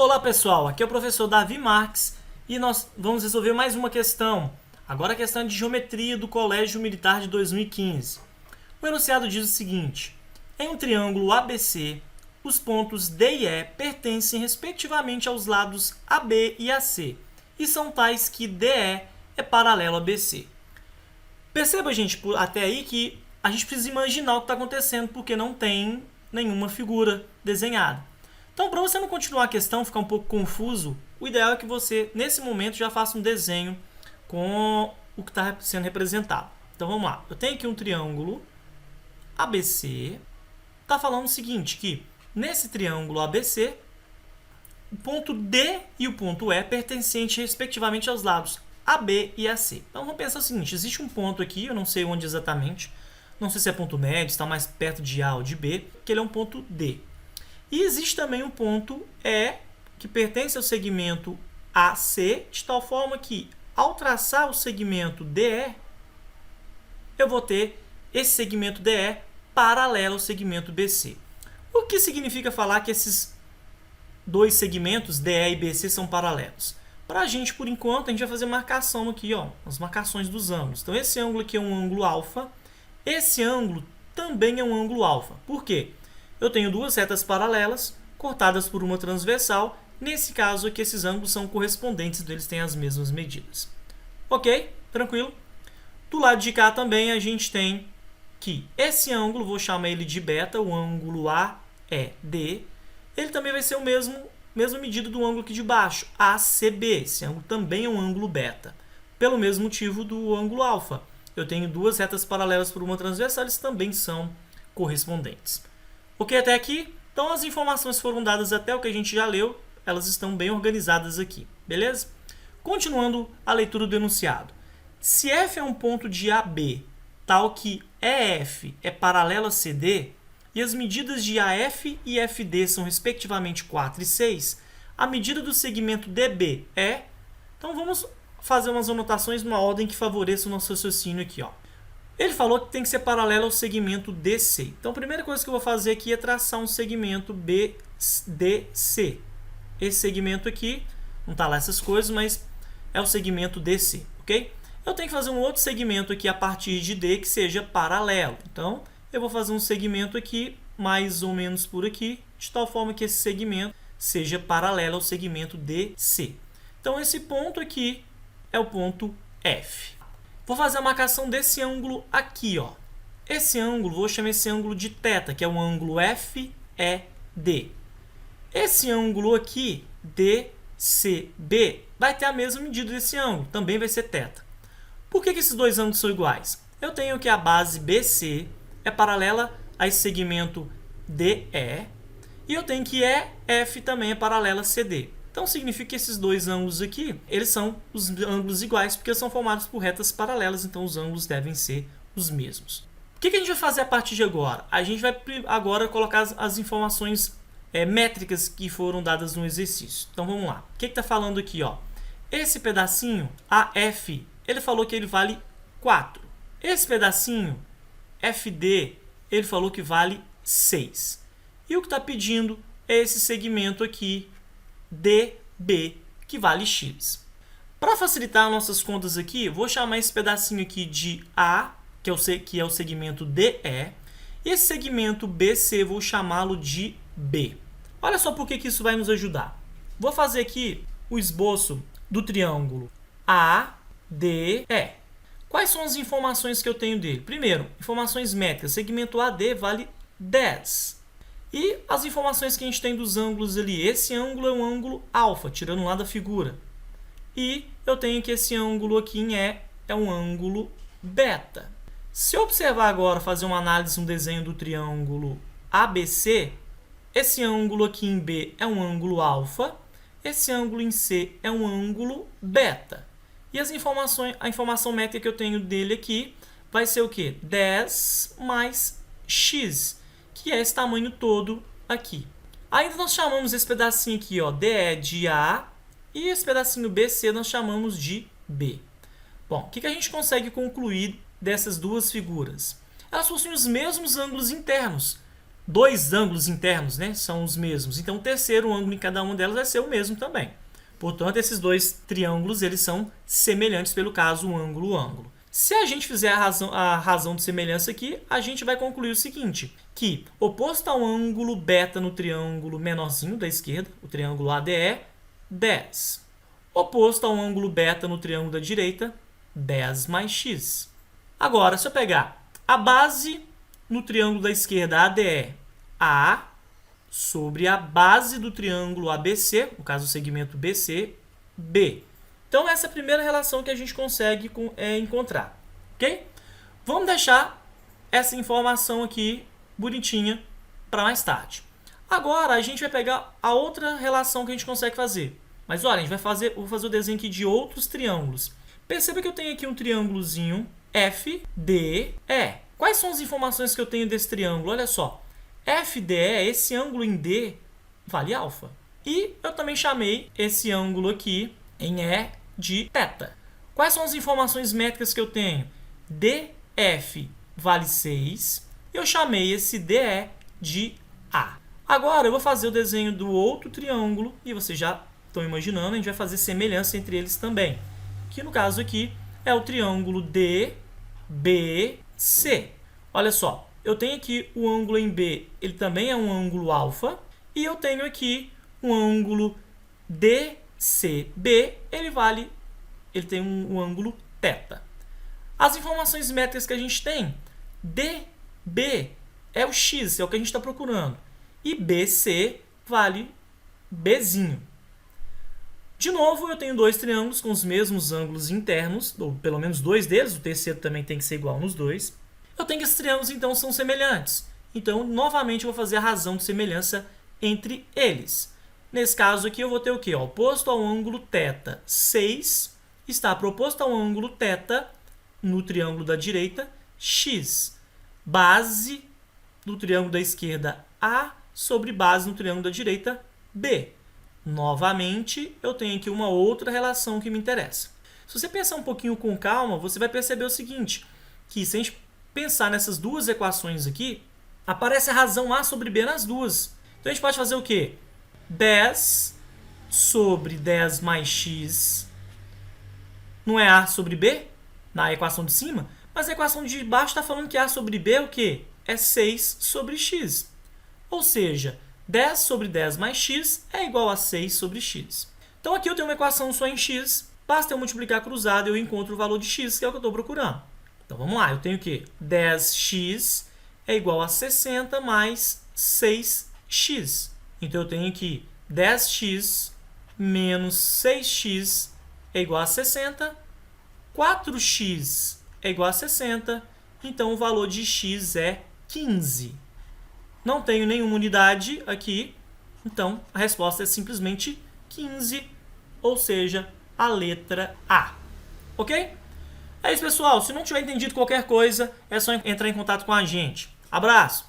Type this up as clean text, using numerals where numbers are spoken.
Olá pessoal, aqui é o professor Davi Marques e nós vamos resolver mais uma questão. Agora a questão de geometria do Colégio Militar de 2015. O enunciado diz o seguinte: em um triângulo ABC, os pontos D e E pertencem respectivamente aos lados AB e AC e são tais que DE é paralelo a BC. Perceba, gente, até aí que a gente precisa imaginar o que está acontecendo porque não tem nenhuma figura desenhada. Então, para você não continuar a questão, ficar um pouco confuso, o ideal é que você, nesse momento, já faça um desenho com o que está sendo representado. Então, vamos lá. Eu tenho aqui um triângulo ABC. Está falando o seguinte, que nesse triângulo ABC, o ponto D e o ponto E pertencentes respectivamente aos lados AB e AC. Então, vamos pensar o seguinte, existe um ponto aqui, eu não sei onde exatamente, não sei se é ponto médio, está mais perto de A ou de B, que ele é um ponto D. E existe também um ponto E, que pertence ao segmento AC, de tal forma que, ao traçar o segmento DE, eu vou ter esse segmento DE paralelo ao segmento BC. O que significa falar que esses dois segmentos, DE e BC, são paralelos? Para a gente, por enquanto, a gente vai fazer marcação aqui, ó, as marcações dos ângulos. Então, esse ângulo aqui é um ângulo alfa, esse ângulo também é um ângulo alfa. Por quê? Eu tenho duas retas paralelas, cortadas por uma transversal. Nesse caso aqui, esses ângulos são correspondentes, então eles têm as mesmas medidas. Ok? Tranquilo? Do lado de cá também a gente tem que esse ângulo, vou chamar ele de beta, o ângulo AED, ele também vai ser o mesma medida do ângulo aqui de baixo, ACB. Esse ângulo também é um ângulo beta, pelo mesmo motivo do ângulo alfa. Eu tenho duas retas paralelas por uma transversal, eles também são correspondentes. Ok até aqui? Então as informações foram dadas até o que a gente já leu, elas estão bem organizadas aqui, beleza? Continuando a leitura do enunciado. Se F é um ponto de AB, tal que EF é paralelo a CD, e as medidas de AF e FD são respectivamente 4 e 6, a medida do segmento DB é... Então vamos fazer umas anotações numa ordem que favoreça o nosso raciocínio aqui, ó. Ele falou que tem que ser paralelo ao segmento DC. Então, a primeira coisa que eu vou fazer aqui é traçar um segmento BDC. Esse segmento aqui, não está lá essas coisas, mas é o segmento DC, ok? Eu tenho que fazer um outro segmento aqui a partir de D que seja paralelo. Então, eu vou fazer um segmento aqui, mais ou menos por aqui, de tal forma que esse segmento seja paralelo ao segmento DC. Então, esse ponto aqui é o ponto F. Vou fazer a marcação desse ângulo aqui, ó. Esse ângulo, vou chamar esse ângulo de θ, que é o ângulo FED. Esse ângulo aqui, DCB, vai ter a mesma medida desse ângulo, também vai ser θ. Por que esses dois ângulos são iguais? Eu tenho que a base BC é paralela a esse segmento DE, e eu tenho que EF também é paralela a CD. Então, significa que esses dois ângulos aqui, eles são os ângulos iguais, porque são formados por retas paralelas, então os ângulos devem ser os mesmos. O que a gente vai fazer a partir de agora? A gente vai agora colocar as informações métricas que foram dadas no exercício. Então, vamos lá. O que está falando aqui? Ó? Esse pedacinho, AF, ele falou que ele vale 4. Esse pedacinho, FD, ele falou que vale 6. E o que está pedindo é esse segmento aqui, DB, que vale x. Para facilitar nossas contas aqui, vou chamar esse pedacinho aqui de A, que é o segmento DE, e esse segmento BC vou chamá-lo de B. Olha só por que isso vai nos ajudar. Vou fazer aqui o esboço do triângulo ADE. Quais são as informações que eu tenho dele? Primeiro, informações métricas. Segmento AD vale 10. E as informações que a gente tem dos ângulos ali. Esse ângulo é um ângulo alfa, tirando lá da figura. E eu tenho que esse ângulo aqui em E é um ângulo beta. Se eu observar agora, fazer uma análise, um desenho do triângulo ABC, esse ângulo aqui em B é um ângulo alfa, esse ângulo em C é um ângulo beta. E a informação métrica que eu tenho dele aqui vai ser o quê? 10 mais x, que é esse tamanho todo aqui. Ainda nós chamamos esse pedacinho aqui, ó, DE de A, e esse pedacinho BC nós chamamos de B. Bom, o que a gente consegue concluir dessas duas figuras? Elas possuem os mesmos ângulos internos, dois ângulos internos, né, são os mesmos. Então, o terceiro ângulo em cada uma delas vai ser o mesmo também. Portanto, esses dois triângulos eles são semelhantes, pelo caso, ângulo-ângulo. Se a gente fizer a razão de semelhança aqui, a gente vai concluir o seguinte, que oposto ao ângulo beta no triângulo menorzinho da esquerda, o triângulo ADE, 10. Oposto ao ângulo beta no triângulo da direita, 10 mais x. Agora, se eu pegar a base no triângulo da esquerda ADE, A, sobre a base do triângulo ABC, no caso o segmento BC, B. Então, essa é a primeira relação que a gente consegue encontrar. Ok? Vamos deixar essa informação aqui bonitinha para mais tarde. Agora, a gente vai pegar a outra relação que a gente consegue fazer. Mas, olha, vou fazer o desenho aqui de outros triângulos. Perceba que eu tenho aqui um triângulozinho FDE. Quais são as informações que eu tenho desse triângulo? Olha só. FDE, esse ângulo em D, vale alfa. E eu também chamei esse ângulo aqui em E de θ. Quais são as informações métricas que eu tenho? DF vale 6. Eu chamei esse DE de A. Agora eu vou fazer o desenho do outro triângulo e vocês já estão imaginando, a gente vai fazer semelhança entre eles também. Que no caso aqui é o triângulo DBC. Olha só, eu tenho aqui o ângulo em B, ele também é um ângulo alfa. E eu tenho aqui um ângulo DCB, ele tem um ângulo θ. As informações métricas que a gente tem, DB é o x, é o que a gente está procurando. E BC vale Bzinho. De novo, eu tenho dois triângulos com os mesmos ângulos internos, ou pelo menos dois deles, o terceiro também tem que ser igual nos dois. Eu tenho que esses triângulos, então, são semelhantes. Então, novamente, eu vou fazer a razão de semelhança entre eles. Nesse caso aqui, eu vou ter o quê? Oposto ao ângulo θ, 6 está proposto ao ângulo θ no triângulo da direita, x. Base do triângulo da esquerda, A, sobre base no triângulo da direita, B. Novamente, eu tenho aqui uma outra relação que me interessa. Se você pensar um pouquinho com calma, você vai perceber o seguinte, que se a gente pensar nessas duas equações aqui, aparece a razão A sobre B nas duas. Então, a gente pode fazer o quê? 10 sobre 10 mais x não é A sobre B, na equação de cima, mas a equação de baixo está falando que A sobre B é o quê? É 6 sobre x. Ou seja, 10 sobre 10 mais x é igual a 6 sobre x. Então, aqui eu tenho uma equação só em x, basta eu multiplicar cruzado e eu encontro o valor de x, que é o que eu estou procurando. Então, vamos lá, eu tenho o quê? 10x é igual a 60 mais 6x. Então, eu tenho aqui 10x menos 6x é igual a 60. 4x é igual a 60. Então, o valor de x é 15. Não tenho nenhuma unidade aqui. Então, a resposta é simplesmente 15, ou seja, a letra A. Ok? É isso, pessoal. Se não tiver entendido qualquer coisa, é só entrar em contato com a gente. Abraço!